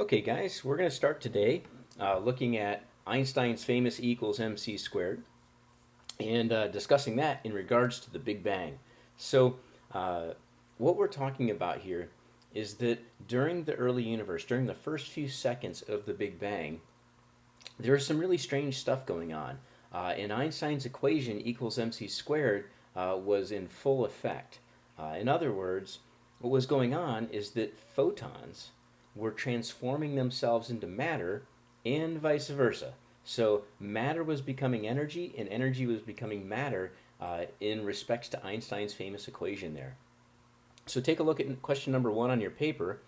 Okay, guys, we're going to start today looking at Einstein's famous E equals mc squared and discussing that in regards to the Big Bang. So, what we're talking about here is that during the early universe, during the first few seconds of the Big Bang, there's some really strange stuff going on. And Einstein's equation equals mc squared was in full effect. In other words, what was going on is that photons were transforming themselves into matter and vice versa. So matter was becoming energy and energy was becoming matter in respects to Einstein's famous equation there. So take a look at question number 1 on your paper,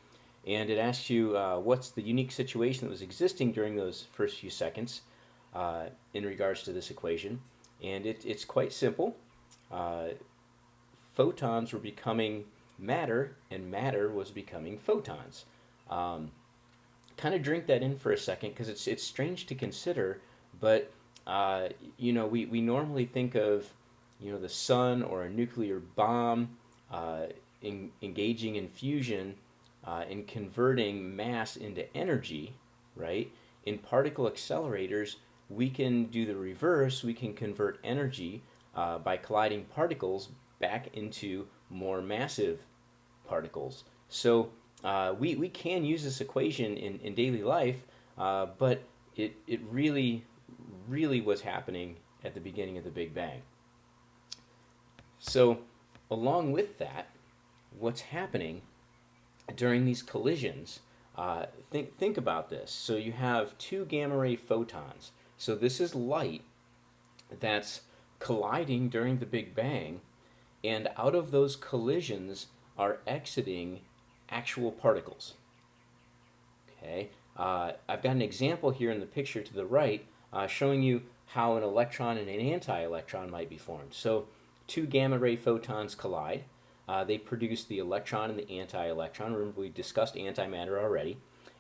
and it asks you what's the unique situation that was existing during those first few seconds in regards to this equation. And it's quite simple. Photons were becoming matter, and matter was becoming photons. Kind of drink that in for a second because it's strange to consider, but we normally think of the sun or a nuclear bomb engaging in fusion and converting mass into energy, right? In particle accelerators, we can do the reverse. We can convert energy by colliding particles back into more massive particles. So we can use this equation in daily life, but it really was happening at the beginning of the Big Bang. So along with that, what's happening during these collisions, think about this. So you have two gamma ray photons. So this is light that's colliding during the Big Bang, and out of those collisions are exiting actual particles. Okay, I've got an example here in the picture to the right showing you how an electron and an anti-electron might be formed. So two gamma ray photons collide. They produce the electron and the anti-electron. Remember, we discussed antimatter already.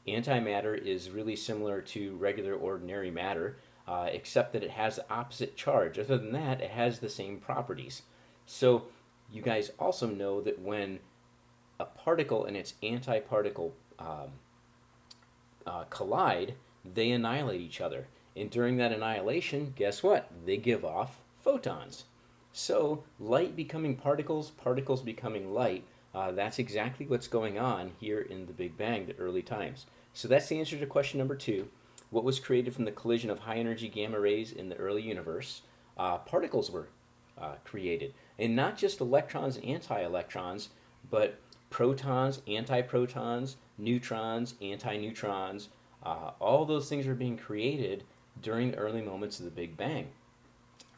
Antimatter is really similar to regular ordinary matter, except that it has the opposite charge. Other than that, it has the same properties. So you guys also know that when a particle and its antiparticle collide, they annihilate each other. And during that annihilation, guess what? They give off photons. So light becoming particles, particles becoming light, that's exactly what's going on here in the Big Bang, the early times. So that's the answer to question number 2. What was created from the collision of high energy gamma rays in the early universe? Particles were created. And not just electrons and anti-electrons, but protons, antiprotons, neutrons, antineutrons, all those things are being created during the early moments of the Big Bang.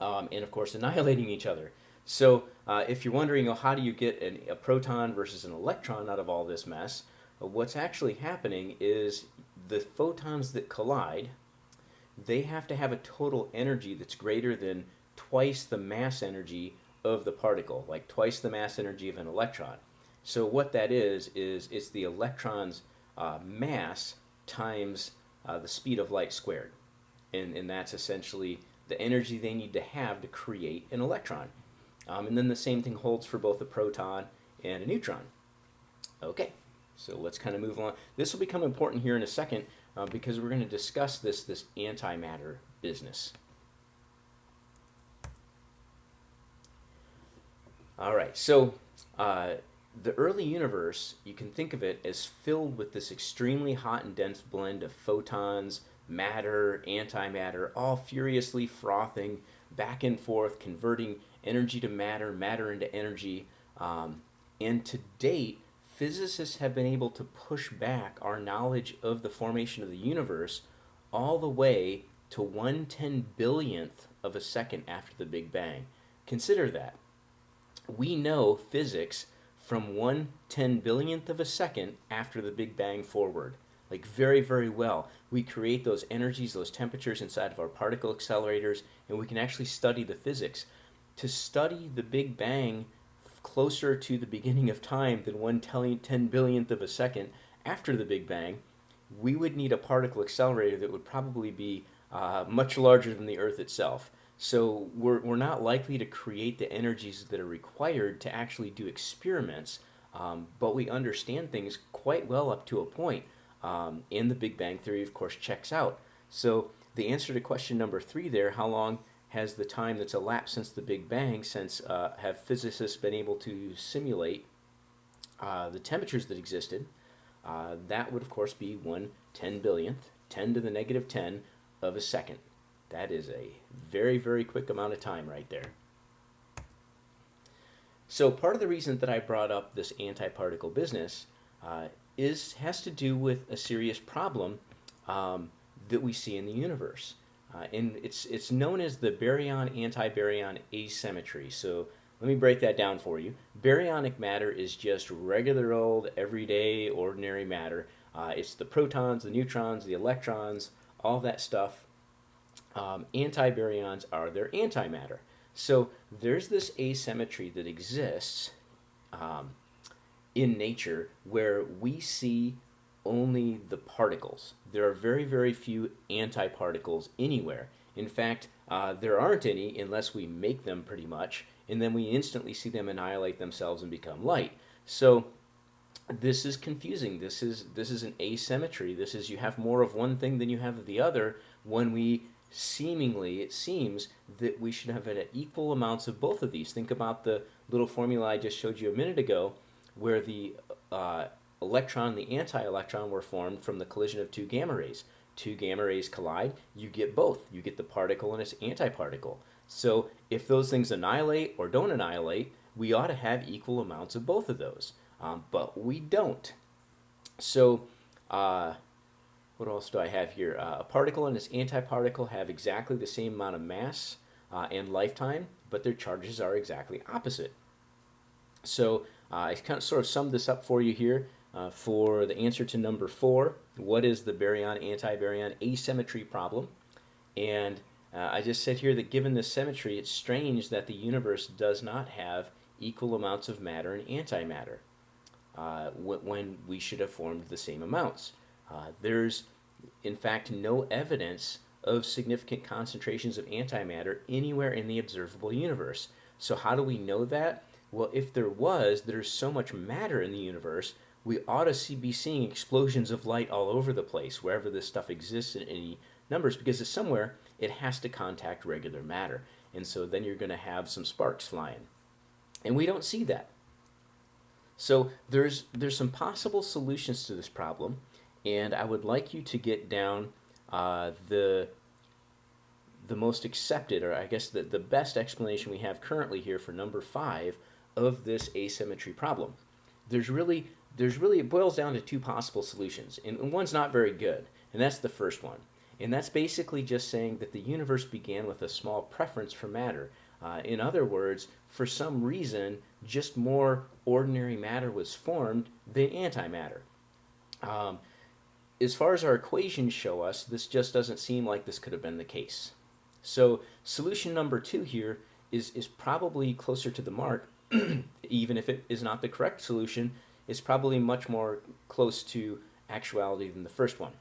And of course annihilating each other. So if you're wondering, how do you get a proton versus an electron out of all this mess, what's actually happening is the photons that collide, they have to have a total energy that's greater than twice the mass energy of the particle, like twice the mass energy of an electron. So what that is it's the electron's mass times the speed of light squared. And that's essentially the energy they need to have to create an electron. And then the same thing holds for both a proton and a neutron. Okay, so let's kind of move on. This will become important here in a second because we're going to discuss this antimatter business. All right, so the early universe, you can think of it as filled with this extremely hot and dense blend of photons, matter, antimatter, all furiously frothing back and forth, converting energy to matter, matter into energy. And to date, physicists have been able to push back our knowledge of the formation of the universe all the way to 1/10 billionth of a second after the Big Bang. Consider that. We know physics from 1/10 billionth of a second after the Big Bang forward. Like very, very well. We create those energies, those temperatures inside of our particle accelerators, and we can actually study the physics. To study the Big Bang closer to the beginning of time than 1/10 billionth of a second after the Big Bang, we would need a particle accelerator that would probably be much larger than the Earth itself. So we're not likely to create the energies that are required to actually do experiments, but we understand things quite well up to a point. and the Big Bang Theory, of course, checks out. So the answer to question number 3 there, how long has the time that's elapsed since the Big Bang, since have physicists been able to simulate the temperatures that existed, that would, of course, be 1/10 billionth, 10 to the negative 10 of a second. That is a very, very quick amount of time right there. So part of the reason that I brought up this antiparticle business has to do with a serious problem that we see in the universe. And it's known as the baryon-antibaryon asymmetry. So let me break that down for you. Baryonic matter is just regular old, everyday, ordinary matter. It's the protons, the neutrons, the electrons, all that stuff. Antibaryons are their antimatter. So there's this asymmetry that exists in nature where we see only the particles. There are very, very few antiparticles anywhere. In fact, there aren't any unless we make them pretty much, and then we instantly see them annihilate themselves and become light. So this is confusing. This is an asymmetry. This is, you have more of one thing than you have of the other, when we seemingly, it seems that we should have equal amounts of both of these. Think about the little formula I just showed you a minute ago, where the electron and the anti-electron were formed from the collision of two gamma rays. Two gamma rays collide, you get both. You get the particle and its antiparticle. So if those things annihilate or don't annihilate, we ought to have equal amounts of both of those. But we don't. So what else do I have here? A particle and its antiparticle have exactly the same amount of mass and lifetime, but their charges are exactly opposite. So I kind of sort of summed this up for you here for the answer to number 4. What is the baryon-antibaryon asymmetry problem? And I just said here that given this symmetry, it's strange that the universe does not have equal amounts of matter and antimatter when we should have formed the same amounts. There's, in fact, no evidence of significant concentrations of antimatter anywhere in the observable universe. So how do we know that? Well, if there's so much matter in the universe, we ought to be seeing explosions of light all over the place, wherever this stuff exists in any numbers, because it's somewhere it has to contact regular matter. And so then you're going to have some sparks flying. And we don't see that. So there's some possible solutions to this problem, and I would like you to get down the most accepted, or I guess the best explanation we have currently here for number 5 of this asymmetry problem. There's really, it boils down to 2 possible solutions, and one's not very good, and that's the first one. And that's basically just saying that the universe began with a small preference for matter. In other words, for some reason, just more ordinary matter was formed than antimatter. As far as our equations show us, this just doesn't seem like this could have been the case. So solution number 2 here is probably closer to the mark, even if it is not the correct solution. It's probably much more close to actuality than the first one.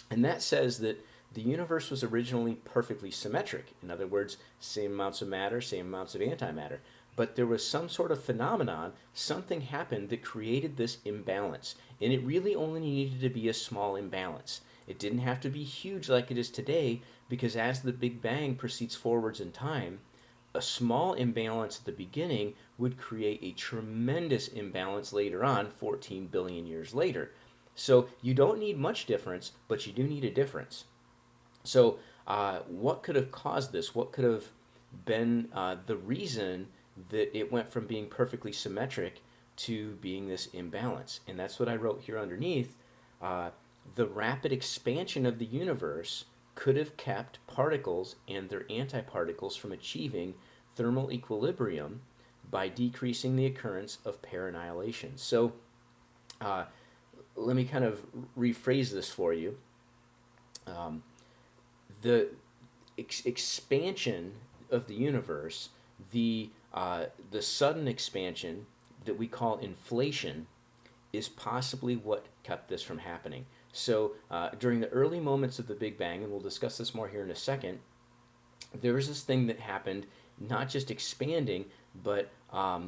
And that says that the universe was originally perfectly symmetric. In other words, same amounts of matter, same amounts of antimatter. But there was some sort of phenomenon, something happened that created this imbalance. And it really only needed to be a small imbalance. It didn't have to be huge like it is today, because as the Big Bang proceeds forwards in time, a small imbalance at the beginning would create a tremendous imbalance later on, 14 billion years later. So you don't need much difference, but you do need a difference. So what could have caused this? What could have been the reason that it went from being perfectly symmetric to being this imbalance? And that's what I wrote here underneath. The rapid expansion of the universe could have kept particles and their antiparticles from achieving thermal equilibrium by decreasing the occurrence of pair annihilation. So let me kind of rephrase this for you. The expansion of the universe, the sudden expansion that we call inflation, is possibly what kept this from happening. So during the early moments of the Big Bang, and we'll discuss this more here in a second, there was this thing that happened, not just expanding, but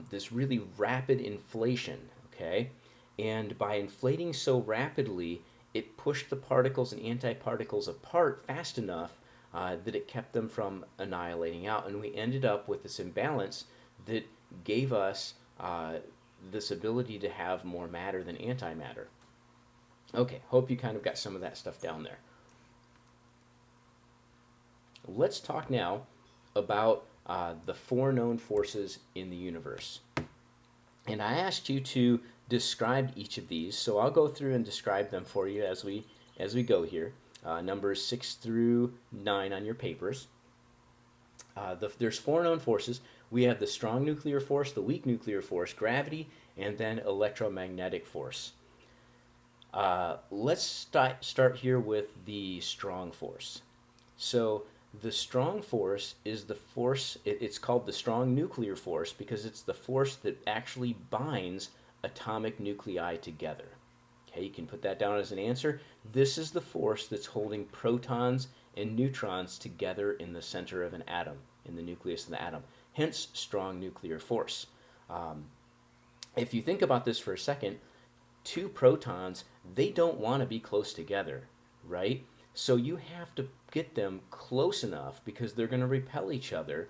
this really rapid inflation, okay? And by inflating so rapidly, it pushed the particles and antiparticles apart fast enough that it kept them from annihilating out, and we ended up with this imbalance that gave us this ability to have more matter than antimatter. Okay, hope you kind of got some of that stuff down there. Let's talk now about the 4 known forces in the universe. And I asked you to describe each of these, so I'll go through and describe them for you as we go here. Numbers 6 through 9 on your papers. There's 4 known forces. We have the strong nuclear force, the weak nuclear force, gravity, and then electromagnetic force. Let's start here with the strong force. So the strong force is the force, it's called the strong nuclear force because it's the force that actually binds atomic nuclei together. Okay, you can put that down as an answer. This is the force that's holding protons and neutrons together in the center of an atom, in the nucleus of the atom. Hence, strong nuclear force. If you think about this for a second, 2 protons, they don't want to be close together, right? So you have to get them close enough because they're going to repel each other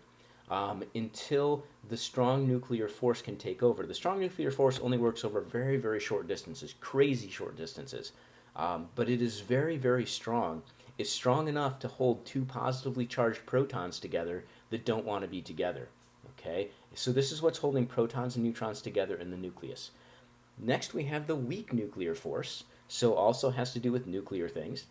until the strong nuclear force can take over. The strong nuclear force only works over very, very short distances, crazy short distances. But it is very, very strong. It's strong enough to hold 2 positively charged protons together that don't want to be together. Okay? So this is what's holding protons and neutrons together in the nucleus. Next, we have the weak nuclear force. So also has to do with nuclear things.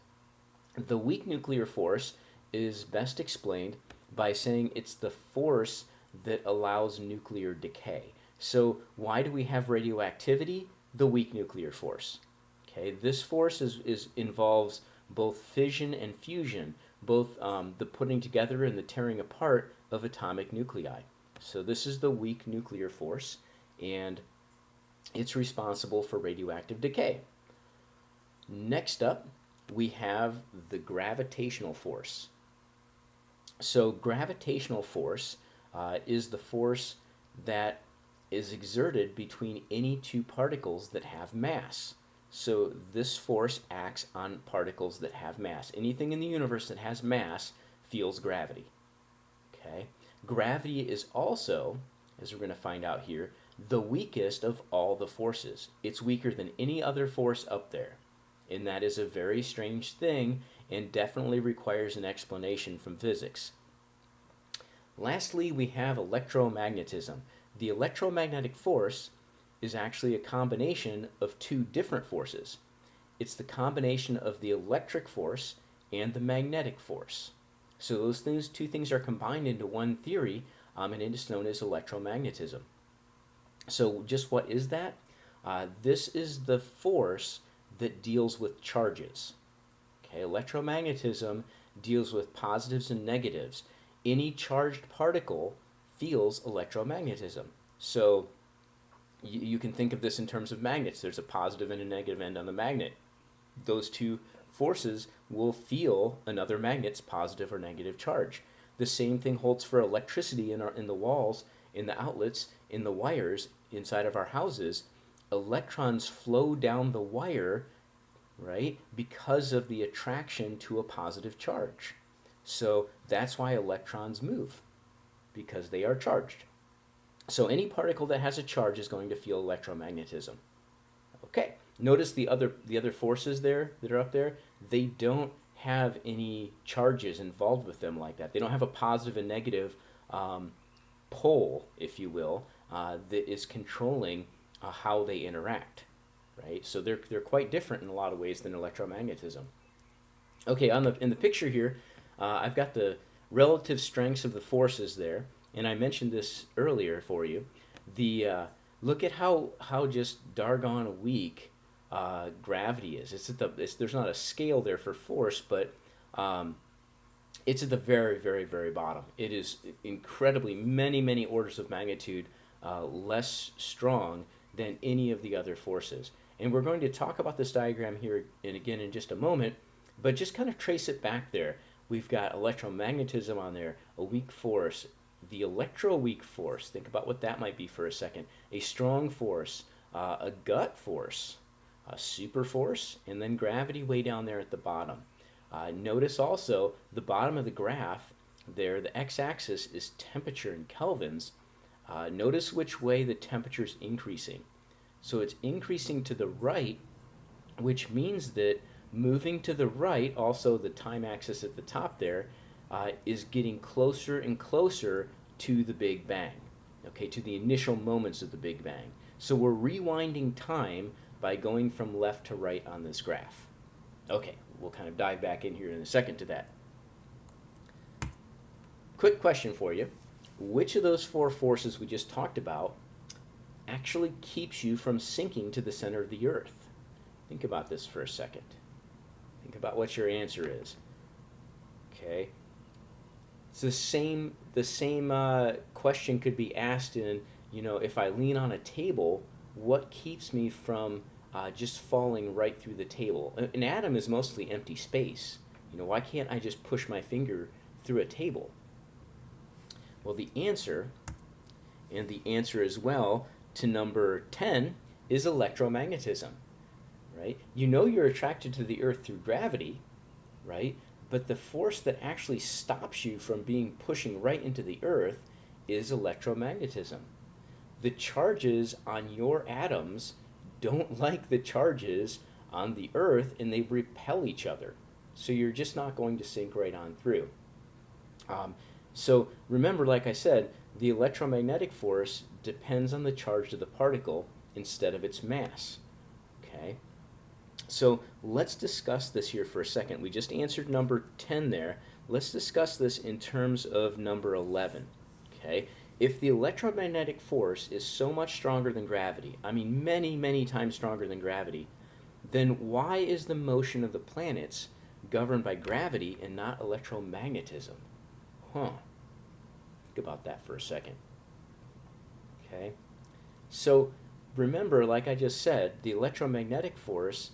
The weak nuclear force is best explained by saying it's the force that allows nuclear decay. So why do we have radioactivity? The weak nuclear force. Okay, this force involves both fission and fusion, both the putting together and the tearing apart of atomic nuclei. So this is the weak nuclear force, and it's responsible for radioactive decay. Next up, we have the gravitational force. So gravitational force is the force that is exerted between any 2 particles that have mass. So this force acts on particles that have mass. Anything in the universe that has mass feels gravity. Okay? Gravity is also, as we're going to find out here, the weakest of all the forces. It's weaker than any other force up there. And that is a very strange thing and definitely requires an explanation from physics. Lastly, we have electromagnetism. The electromagnetic force is actually a combination of 2 different forces. It's the combination of the electric force and the magnetic force. So those 2 things are combined into one theory, and it is known as electromagnetism. So just what is that? This is the force that deals with charges. Okay, electromagnetism deals with positives and negatives. Any charged particle feels electromagnetism. So you can think of this in terms of magnets. There's a positive and a negative end on the magnet. Those 2 forces will feel another magnet's positive or negative charge. The same thing holds for electricity in the walls, in the outlets, in the wires inside of our houses. Electrons flow down the wire, right, because of the attraction to a positive charge. So that's why electrons move, because they are charged. So any particle that has a charge is going to feel electromagnetism. Okay, notice the other forces there that are up there, they don't have any charges involved with them like that. They don't have a positive and negative pole, if you will, that is controlling how they interact, right? So they're quite different in a lot of ways than electromagnetism. Okay, in the picture here, I've got the relative strengths of the forces there, and I mentioned this earlier for you. Look at how just doggone weak gravity is. There's not a scale there for force, but it's at the very, very, very bottom. It is incredibly many orders of magnitude less strong than any of the other forces. And we're going to talk about this diagram here and again in just a moment, but just kind of trace it back there. We've got electromagnetism on there, a weak force, the electroweak force. Think about what that might be for a second. A strong force, a gut force, super force, and then gravity way down there at the bottom. Notice also the bottom of the graph there, the x-axis is temperature in kelvins. Notice which way the temperature is increasing. So it's increasing to the right, which means that moving to the right, also the time axis at the top there, is getting closer and closer to the Big Bang, okay, to the initial moments of the Big Bang. So we're rewinding time by going from left to right on this graph. Okay, we'll kind of dive back in here in a second to that. Quick question for you. Which of those four forces we just talked about actually keeps you from sinking to the center of the Earth? Think about this for a second. Think about what your answer is. Okay. It's the same question could be asked in, if I lean on a table, what keeps me from just falling right through the table? An atom is mostly empty space. Why can't I just push my finger through a table? Well, the answer, and the answer as well to number 10, is electromagnetism, right? You're attracted to the Earth through gravity, right? But the force that actually stops you from being pushing right into the Earth is electromagnetism. The charges on your atoms don't like the charges on the Earth, and they repel each other. So you're just not going to sink right on through. So remember, like I said, the electromagnetic force depends on the charge of the particle instead of its mass. Okay? So let's discuss this here for a second. We just answered number 10 there. Let's discuss this in terms of number 11. Okay? If the electromagnetic force is so much stronger than gravity, I mean many, many times stronger than gravity, then why is the motion of the planets governed by gravity and not electromagnetism? Think about that for a second. Okay? So remember, like I just said, the electromagnetic force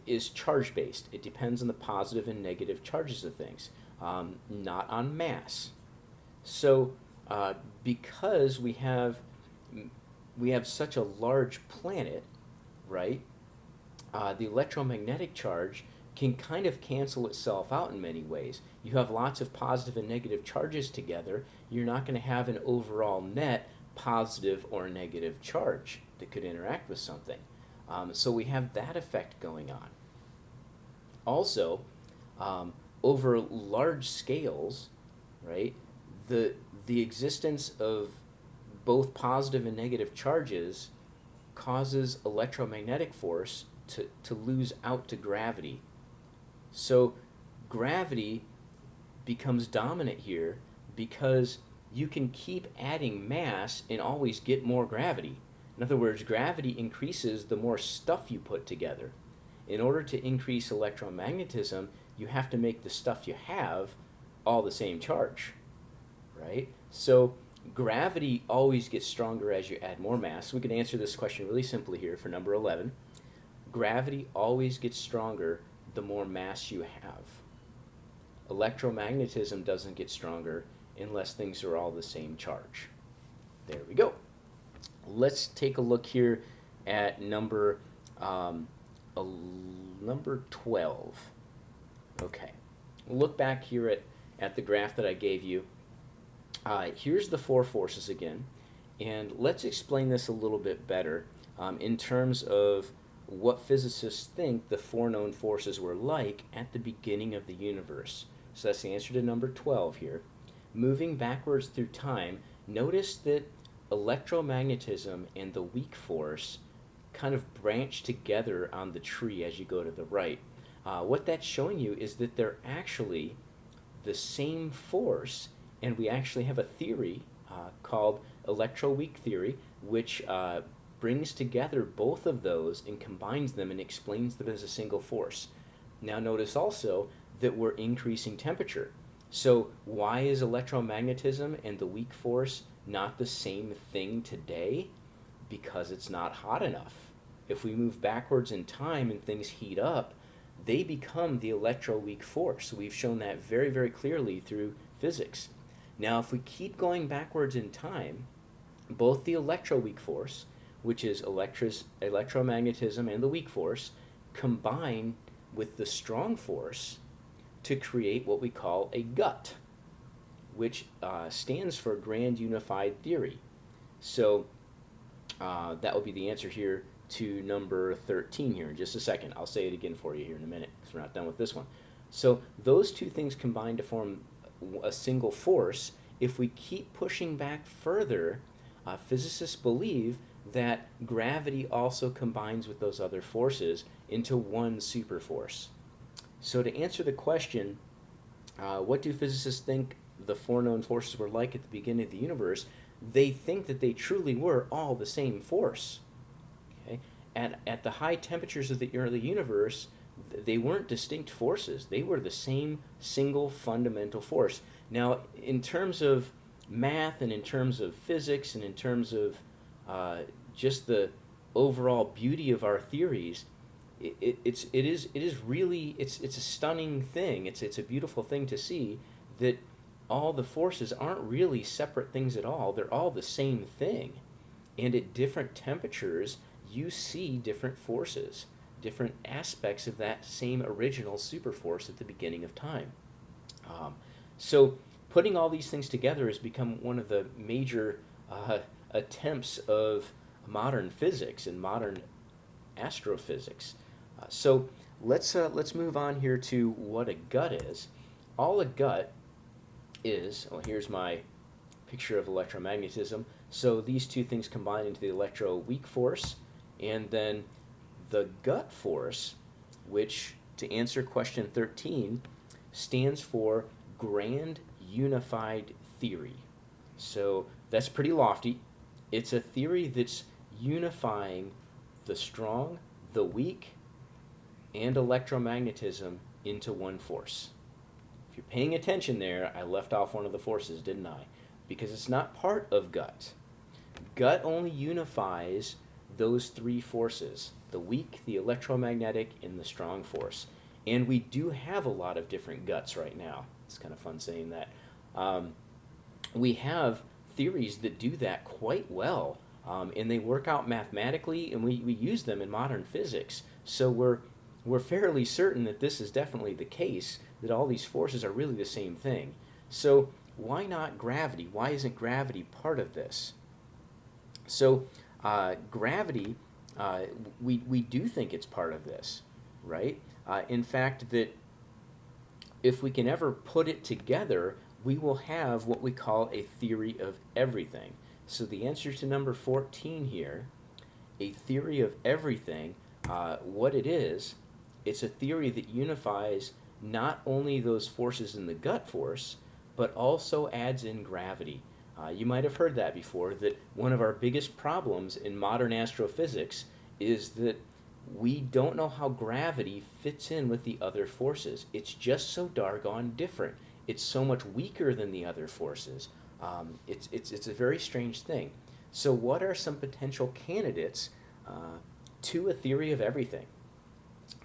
is charge-based. It depends on the positive and negative charges of things, not on mass. So because we have such a large planet, right, the electromagnetic charge can kind of cancel itself out in many ways. You have lots of positive and negative charges together. You're not going to have an overall net positive or negative charge that could interact with something. So we have that effect going on. Also, over large scales, right, the existence of both positive and negative charges causes electromagnetic force to lose out to gravity. So gravity becomes dominant here because you can keep adding mass and always get more gravity. In other words, gravity increases the more stuff you put together. In order to increase electromagnetism, you have to make the stuff you have all the same charge, right? So gravity always gets stronger as you add more mass. We can answer this question really simply here for number 11. Gravity always gets stronger the more mass you have. Electromagnetism doesn't get stronger unless things are all the same charge. There we go. Let's take a look here at number 12. Okay. We'll look back here at the graph that I gave you. Here's the four forces again, and let's explain this a little bit better in terms of what physicists think the four known forces were like at the beginning of the universe. So that's the answer to number 12 here. Moving backwards through time, notice that electromagnetism and the weak force kind of branch together on the tree as you go to the right. What that's showing you is that they're actually the same force, and we actually have a theory called electroweak theory, which brings together both of those and combines them and explains them as a single force. Now notice also that we're increasing temperature. So why is electromagnetism and the weak force not the same thing today? Because it's not hot enough. If we move backwards in time and things heat up, they become the electroweak force. We've shown that very, very clearly through physics. Now if we keep going backwards in time, both the electroweak force, which is electromagnetism and the weak force, combine with the strong force to create what we call a gut, which stands for Grand Unified Theory. So that will be the answer here to number 13 here in just a second. I'll say it again for you here in a minute because we're not done with this one. So those two things combine to form a single force. If we keep pushing back further, physicists believe that gravity also combines with those other forces into one superforce. So to answer the question, what do physicists think the four known forces were like at the beginning of the universe? They think that they truly were all the same force. Okay? At the high temperatures of the early universe, they weren't distinct forces. They were the same single fundamental force. Now, in terms of math and in terms of physics and in terms of just the overall beauty of our theories, it is really a stunning thing. It's a beautiful thing to see that all the forces aren't really separate things at all. They're all the same thing. And at different temperatures, you see different forces, different aspects of that same original superforce at the beginning of time. So putting all these things together has become one of the major attempts of modern physics and modern astrophysics. So let's move on here to what a gut is. All a gut is, well, here's my picture of electromagnetism. So these two things combine into the electroweak force, and then the gut force, which, to answer question 13, stands for Grand Unified Theory. So that's pretty lofty. It's a theory that's unifying the strong, the weak, and electromagnetism into one force. If you're paying attention there, I left off one of the forces, didn't I? Because it's not part of gut. Gut only unifies those three forces, the weak, the electromagnetic, and the strong force. And we do have a lot of different guts right now. It's kind of fun saying that. We have theories that do that quite well, and they work out mathematically, and we use them in modern physics. So we're fairly certain that this is definitely the case, that all these forces are really the same thing. So why not gravity? Why isn't gravity part of this? So gravity, we do think it's part of this, right? In fact, that if we can ever put it together, we will have what we call a theory of everything. So the answer to number 14 here, a theory of everything, what it is, it's a theory that unifies not only those forces in the gut force, but also adds in gravity. You might have heard that before, that one of our biggest problems in modern astrophysics is that we don't know how gravity fits in with the other forces. It's just so doggone different. It's so much weaker than the other forces. It's a very strange thing. So what are some potential candidates to a theory of everything?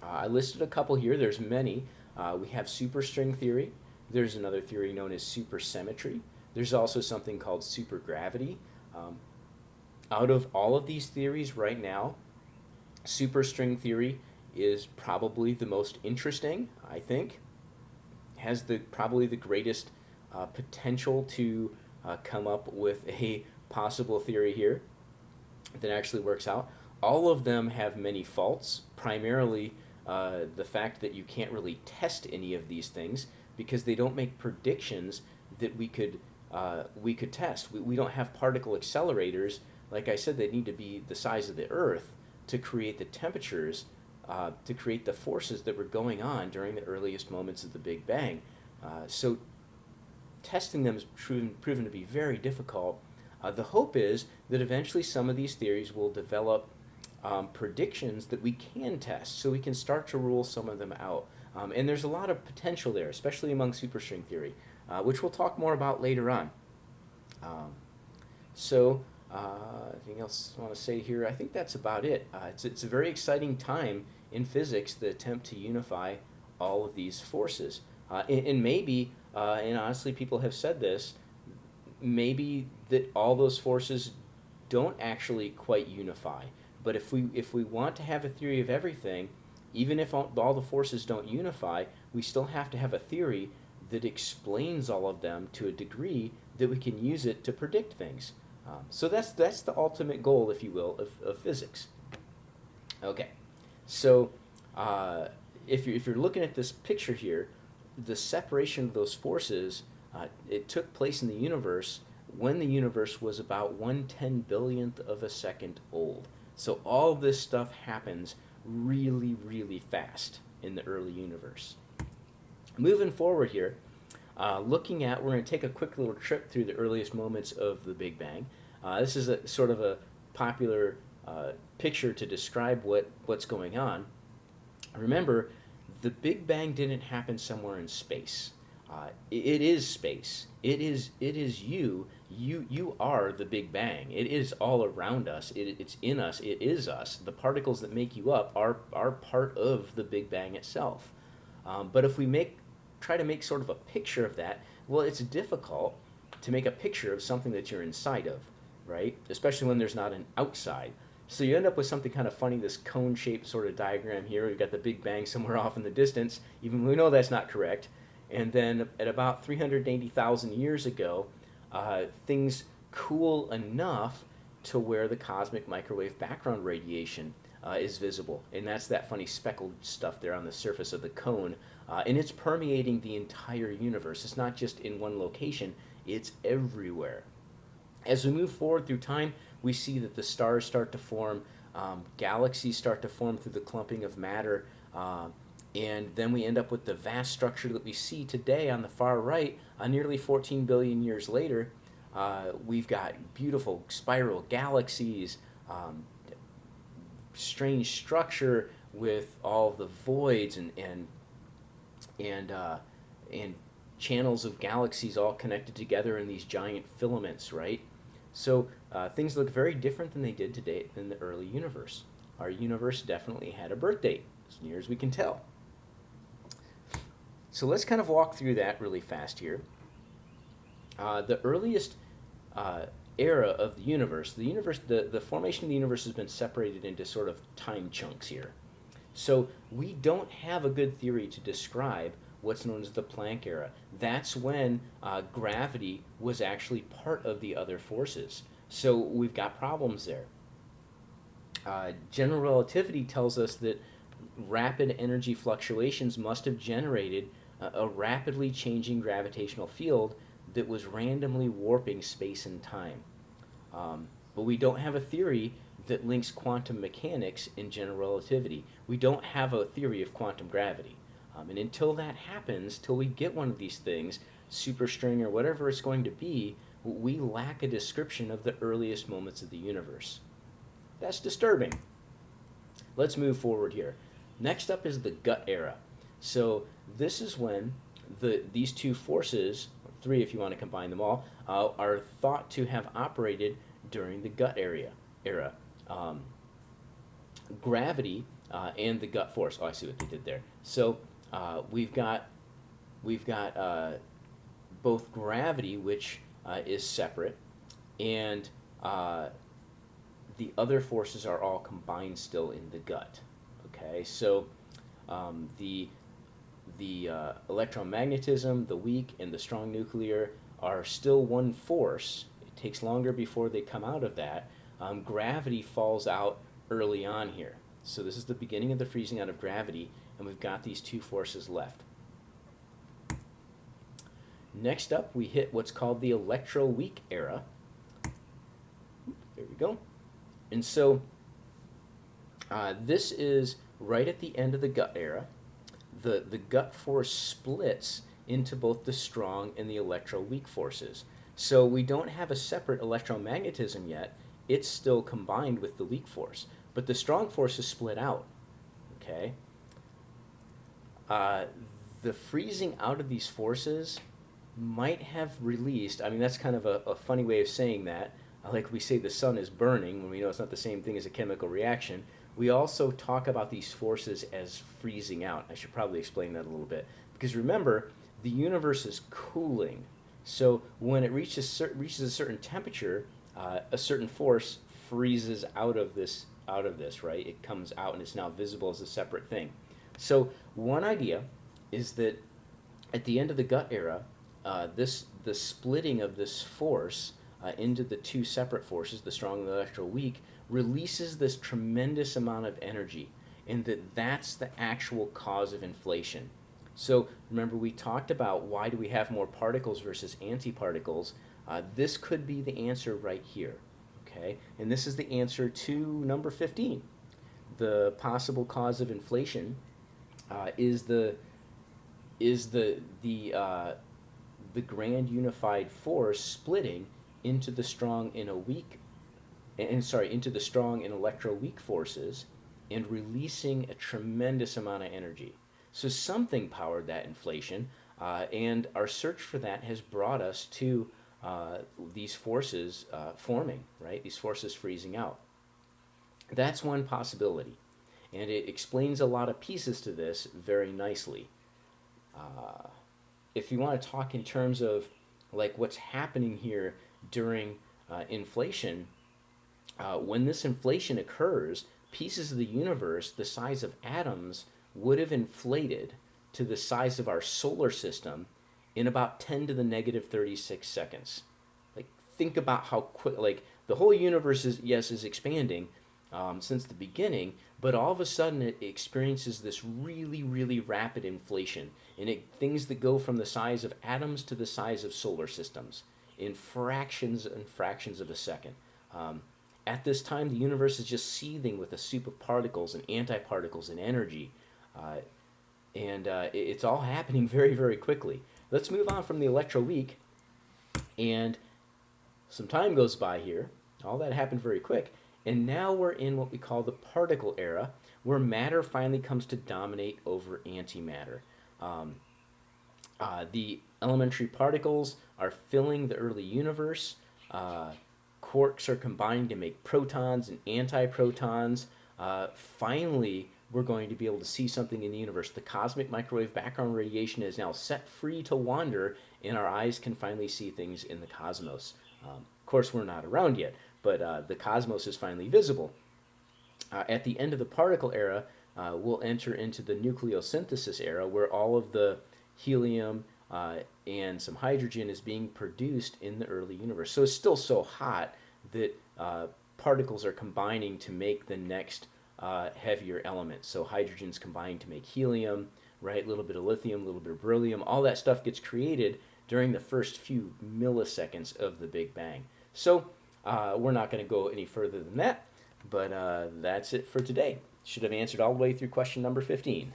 I listed a couple here. There's many. We have superstring theory. There's another theory known as supersymmetry. There's also something called supergravity. Out of all of these theories right now, superstring theory is probably the most interesting, I think. Has probably the greatest potential to come up with a possible theory here that actually works out. All of them have many faults, primarily the fact that you can't really test any of these things because they don't make predictions that we could test. We don't have particle accelerators. Like I said, they need to be the size of the Earth to create the temperatures, to create the forces that were going on during the earliest moments of the Big Bang. So testing them has proven to be very difficult. The hope is that eventually some of these theories will develop predictions that we can test, so we can start to rule some of them out. And there's a lot of potential there, especially among superstring theory, which we'll talk more about later on. Anything else I want to say here? I think that's about it. It's a very exciting time in physics, the attempt to unify all of these forces. And maybe, and honestly people have said this, maybe that all those forces don't actually quite unify. But if we want to have a theory of everything, even if all the forces don't unify, we still have to have a theory that explains all of them to a degree that we can use it to predict things. So that's the ultimate goal, if you will, of physics. Okay, so if you're looking at this picture here, the separation of those forces, it took place in the universe when the universe was about 1/10 billionth of a second old. So all this stuff happens really, really fast in the early universe. Moving forward here, we're going to take a quick little trip through the earliest moments of the Big Bang. This is a sort of a popular picture to describe what's going on. Remember, the Big Bang didn't happen somewhere in space. It is space. It is you. You are the Big Bang. It is all around us. It's in us. It is us. The particles that make you up are part of the Big Bang itself. But if we try to make sort of a picture of that, well, it's difficult to make a picture of something that you're inside of, right? Especially when there's not an outside. So you end up with something kind of funny, this cone-shaped sort of diagram here. We've got the Big Bang somewhere off in the distance, even we know that's not correct. And then at about 380,000 years ago, things cool enough to where the cosmic microwave background radiation is visible. And that's that funny speckled stuff there on the surface of the cone. And it's permeating the entire universe. It's not just in one location, it's everywhere. As we move forward through time, we see that the stars start to form, galaxies start to form through the clumping of matter, and then we end up with the vast structure that we see today on the far right. Nearly 14 billion years later, we've got beautiful spiral galaxies, strange structure with all the voids and channels of galaxies all connected together in these giant filaments, right? So things look very different than they did today in the early universe. Our universe definitely had a birth date, as near as we can tell. So let's kind of walk through that really fast here. The earliest era of the universe, the formation of the universe has been separated into sort of time chunks here. So we don't have a good theory to describe what's known as the Planck era. That's when gravity was actually part of the other forces. So we've got problems there. General relativity tells us that rapid energy fluctuations must have generated a rapidly changing gravitational field that was randomly warping space and time. But we don't have a theory that links quantum mechanics in general relativity. We don't have a theory of quantum gravity. And until that happens, till we get one of these things, superstring or whatever it's going to be, we lack a description of the earliest moments of the universe. That's disturbing. Let's move forward here. Next up is the gut era. So this is when these two forces, or three if you want to combine them all, are thought to have operated during the gut era. Gravity and the gut force. Oh, I see what they did there. So we've got both gravity, which is separate, and the other forces are all combined still in the gut. Okay, so the electromagnetism, the weak and the strong nuclear are still one force. It takes longer before they come out of that. Gravity falls out early on here. So this is the beginning of the freezing out of gravity, and we've got these two forces left. Next up, we hit what's called the electroweak era. There we go. And so this is right at the end of the gut era. The gut force splits into both the strong and the electroweak forces. So we don't have a separate electromagnetism yet. It's still combined with the weak force. But the strong force is split out. Okay? The freezing out of these forces might have released, I mean, that's kind of a funny way of saying that. Like we say the sun is burning when we know it's not the same thing as a chemical reaction. We also talk about these forces as freezing out. I should probably explain that a little bit. Because remember, the universe is cooling. So when it reaches a certain temperature, a certain force freezes out of this, right? It comes out and it's now visible as a separate thing. So one idea is that at the end of the gut era, the splitting of this force into the two separate forces, the strong and the electroweak, releases this tremendous amount of energy, and that's the actual cause of inflation. So remember, we talked about why do we have more particles versus antiparticles. This could be the answer right here, okay? And this is the answer to number 15. The possible cause of inflation is the grand unified force splitting into the strong and a weak, and sorry, into the strong and electroweak forces, and releasing a tremendous amount of energy. So something powered that inflation, and our search for that has brought us to these forces forming, right? These forces freezing out. That's one possibility, and it explains a lot of pieces to this very nicely. If you want to talk in terms of like what's happening here during inflation, when this inflation occurs, pieces of the universe the size of atoms would have inflated to the size of our solar system in about 10 to the negative 36 seconds. Like, think about how quick, like, the whole universe is, yes, is expanding since the beginning, but all of a sudden it experiences this really, really rapid inflation. And things that go from the size of atoms to the size of solar systems in fractions and fractions of a second. At this time, the universe is just seething with a soup of particles and antiparticles and energy. It's all happening very, very quickly. Let's move on from the electroweak. And some time goes by here. All that happened very quick. And now we're in what we call the particle era, where matter finally comes to dominate over antimatter. The elementary particles are filling the early universe. Quarks are combining to make protons and antiprotons. Finally, we're going to be able to see something in the universe. The cosmic microwave background radiation is now set free to wander, and our eyes can finally see things in the cosmos. Of course, we're not around yet, but the cosmos is finally visible. At the end of the particle era, we'll enter into the nucleosynthesis era, where all of the helium and some hydrogen is being produced in the early universe. So it's still so hot that particles are combining to make the next heavier element. So hydrogen's combining to make helium, right? A little bit of lithium, a little bit of beryllium. All that stuff gets created during the first few milliseconds of the Big Bang. So we're not going to go any further than that, but that's it for today. Should have answered all the way through question number 15.